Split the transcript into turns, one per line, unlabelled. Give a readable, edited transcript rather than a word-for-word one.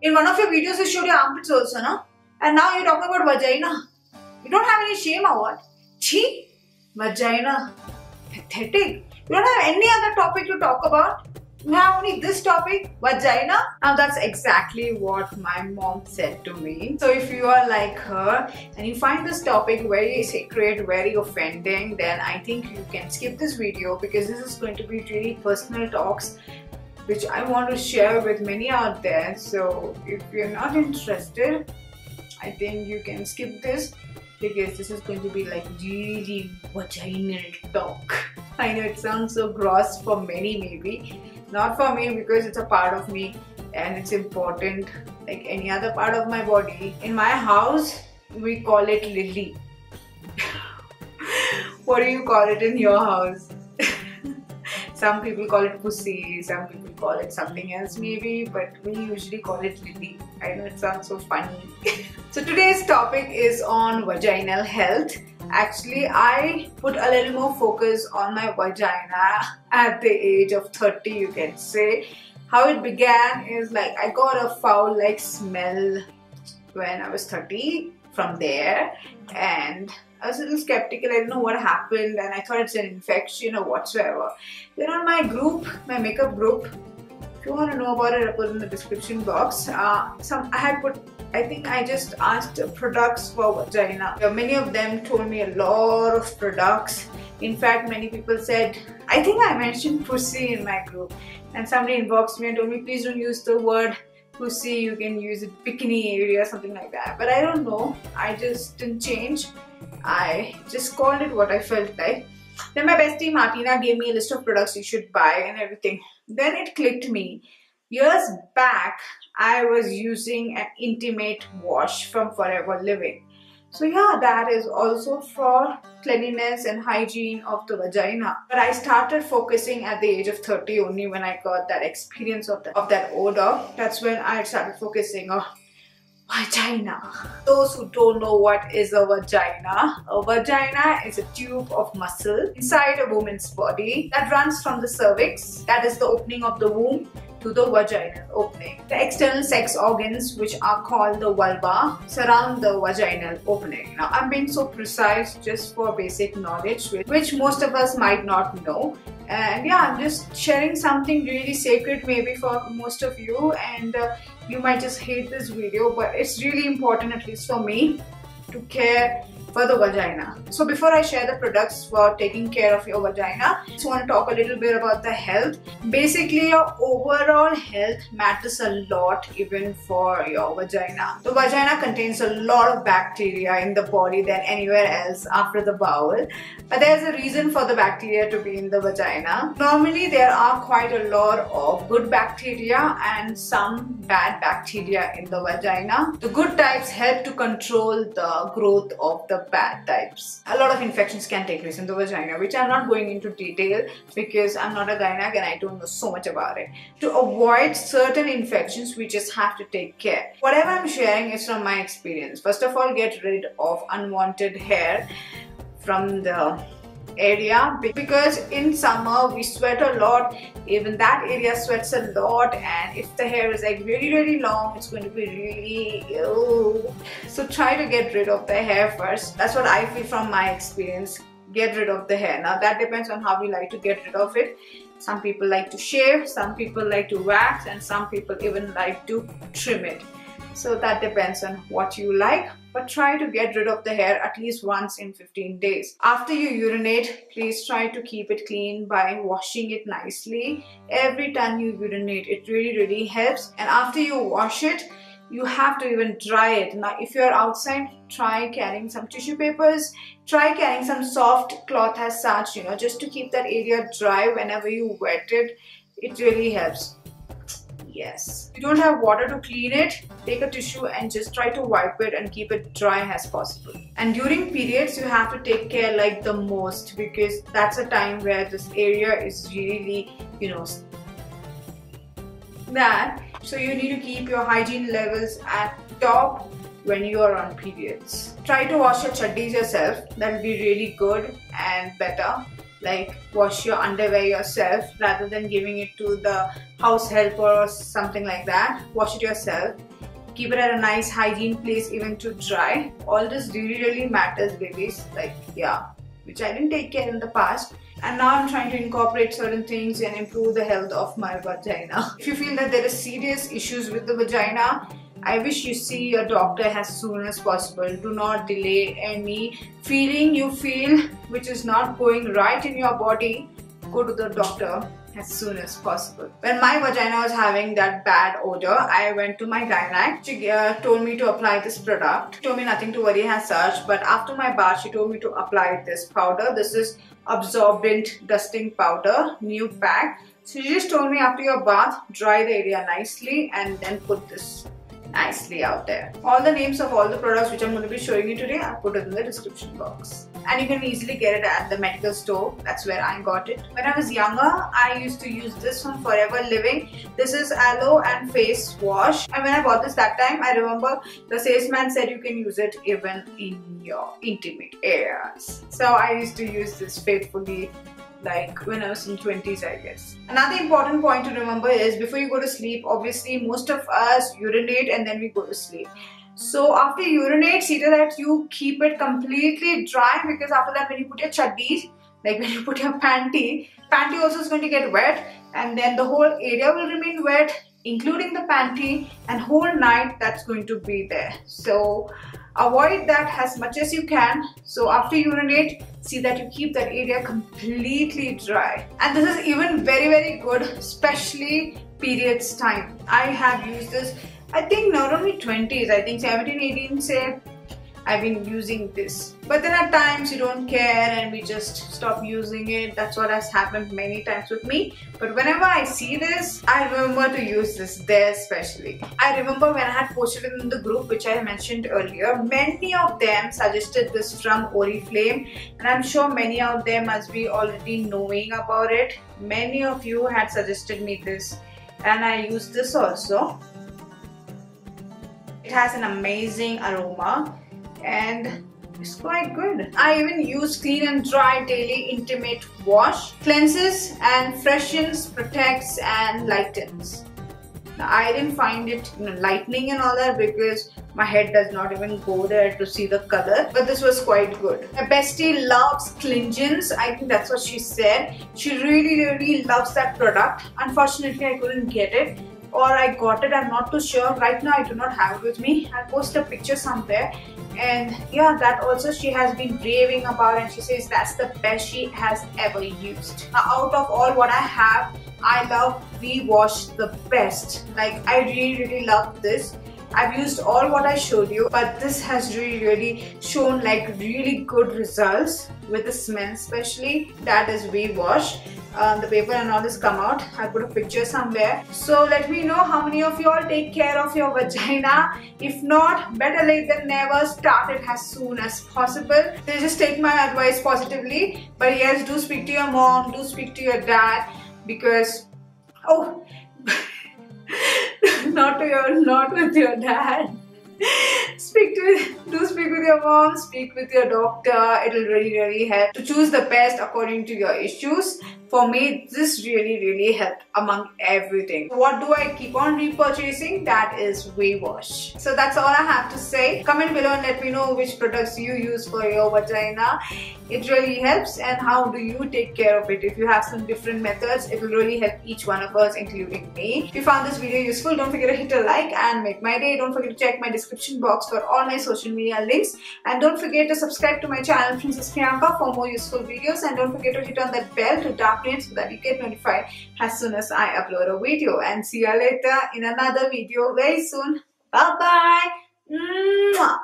In one of your videos, you showed your armpits also, no? And now you're talking about vagina. You don't have any shame or what? Chhi? Vagina. Pathetic. You don't have any other topic to talk about? You have only this topic, vagina. Now that's exactly what my mom said to me. So if you are like her and you find this topic very sacred, very offending, then I think you can skip this video because this is going to be really personal talks which I want to share with many out there. So if you're not interested, I think you can skip this because this is going to be like really vaginal talk. I know it sounds so gross for many maybe. Not for me because it's a part of me and it's important like any other part of my body. In my house, we call it Lily. What do you call it in your house? Some people call it pussy, some people call it something else maybe, but we usually call it Lily. I know it sounds so funny. So today's topic is on vaginal health. Actually, I put a little more focus on my vagina at the age of 30, you can say. How it began is like I got a foul-like smell when I was 30 from there, and I was a little skeptical. I didn't know what happened and I thought it's an infection or whatsoever. Then on my group, my makeup group, if you want to know about it, I'll put it in the description box. I think I just asked products for vagina. Many of them told me a lot of products. In fact, many people said, I think I mentioned pussy in my group. And somebody inboxed me and told me, please don't use the word pussy, you can use it bikini area, something like that. But I don't know, I just didn't change. I just called it what I felt like. Then my bestie Martina gave me a list of products you should buy and everything. Then it clicked me. Years back, I was using an intimate wash from Forever Living. So yeah, that is also for cleanliness and hygiene of the vagina. But I started focusing at the age of 30 only when I got that experience of that odor. That's when I started focusing on vagina. Those who don't know what is a vagina is a tube of muscle inside a woman's body that runs from the cervix, that is the opening of the womb, to the vaginal opening. The external sex organs, which are called the vulva, surround the vaginal opening. Now I'm being so precise just for basic knowledge which most of us might not know. And yeah, I'm just sharing something really sacred maybe for most of you, and you might just hate this video, but it's really important, at least for me, to care for the vagina. So before I share the products for taking care of your vagina, I just want to talk a little bit about the health. Basically, your overall health matters a lot even for your vagina. The vagina contains a lot of bacteria in the body than anywhere else after the bowel. But there's a reason for the bacteria to be in the vagina. Normally, there are quite a lot of good bacteria and some bad bacteria in the vagina. The good types help to control the growth of the bad types. A lot of infections can take place in the vagina, which I'm not going into detail because I'm not a gynec and I don't know so much about it. To avoid certain infections, we just have to take care. Whatever I'm sharing is from my experience. First of all, get rid of unwanted hair from the area because in summer we sweat a lot. Even that area sweats a lot, and if the hair is like really long, it's going to be really ew. So try to get rid of the hair first. That's what I feel from my experience. Get rid of the hair. Now that depends on how we like to get rid of it. Some people like to shave, some people like to wax, and some people even like to trim it. So that depends on what you like, but try to get rid of the hair at least once in 15 days. After you urinate, please try to keep it clean by washing it nicely. Every time you urinate, it really helps. And after you wash it, you have to even dry it. Now if you're outside, try carrying some tissue papers, try carrying some soft cloth as such, just to keep that area dry whenever you wet it. It really helps. Yes. If you don't have water to clean it, take a tissue and just try to wipe it and keep it dry as possible. And during periods, you have to take care like the most because that's a time where this area is really, that. So you need to keep your hygiene levels at top when you are on periods. Try to wash your chaddis yourself. That will be really good and better. Like wash your underwear yourself rather than giving it to the house helper or something like that. Wash it yourself. keep it at a nice hygiene place even to dry. All this really matters, babies. Like, yeah, which I didn't take care in the past. And now I'm trying to incorporate certain things and improve the health of my vagina. If you feel that there are serious issues with the vagina, I wish you see your doctor as soon as possible. Do not delay any feeling you feel which is not going right in your body. Go to the doctor as soon as possible. When my vagina was having that bad odor, I went to my gynaec. She told me to apply this product. She told me nothing to worry as such, but after my bath, she told me to apply this powder. This is absorbent dusting powder, new pack. So she just told me after your bath, dry the area nicely and then put this nicely out there. All the names of all the products which I'm going to be showing you today, I'll put it in the description box. And you can easily get it at the medical store. That's where I got it. When I was younger, I used to use this from Forever Living. This is aloe and face wash. And when I bought this that time, I remember the salesman said you can use it even in your intimate areas. So I used to use this faithfully, like when I was in 20s, I guess. Another important point to remember is before you go to sleep, obviously most of us urinate and then we go to sleep. So after you urinate, see that you keep it completely dry, because after that when you put your chaddis, like when you put your panty also is going to get wet, and then the whole area will remain wet, including the panty, and whole night that's going to be there. So avoid that as much as you can. So after you urinate, see that you keep that area completely dry. And this is even very good, especially periods time. I have used this, I think not only 20s, I think 17, 18 say I've been using this. But then at times you don't care and we just stop using it. That's what has happened many times with me. But whenever I see this, I remember to use this there especially. I remember when I had posted it in the group which I mentioned earlier, many of them suggested this from Oriflame, and I'm sure many of them must be already knowing about it. Many of you had suggested me this and I used this also. It has an amazing aroma and it's quite good. I even use Clean and Dry Daily Intimate Wash. Cleanses and freshens, protects and lightens. Now, I didn't find it lightening and all that because my head does not even go there to see the color, but this was quite good. My bestie loves Klingens. I think that's what she said. She really loves that product. Unfortunately, I couldn't get it, or I got it, I'm not too sure. Right now I do not have it with me. I'll post a picture somewhere. And yeah, that also she has been raving about, and she says that's the best she has ever used. Now out of all what I have, I love VWash the best. Like I really love this. I've used all what I showed you, but this has really shown like really good results with the smell especially. That is VWash. The paper and all this come out. I'll put a picture somewhere. So let me know how many of you all take care of your vagina. If not, better late than never. Start it as soon as possible. So just take my advice positively. But yes, do speak to your mom, do speak to your dad, because not with your dad. Do speak with your mom, speak with your doctor. It will really help to choose the best according to your issues. For me, this really helped among everything. What do I keep on repurchasing? That is VWash. So that's all I have to say. Comment below and let me know which products you use for your vagina. It really helps, and how do you take care of it? If you have some different methods, it will really help each one of us, including me. If you found this video useful, don't forget to hit a like and make my day. Don't forget to check my description box for all my social media links, and don't forget to subscribe to my channel Princess Priyanka for more useful videos, and don't forget to hit on that bell to tap it so that you get notified as soon as I upload a video. And see you later in another video very soon. Bye bye.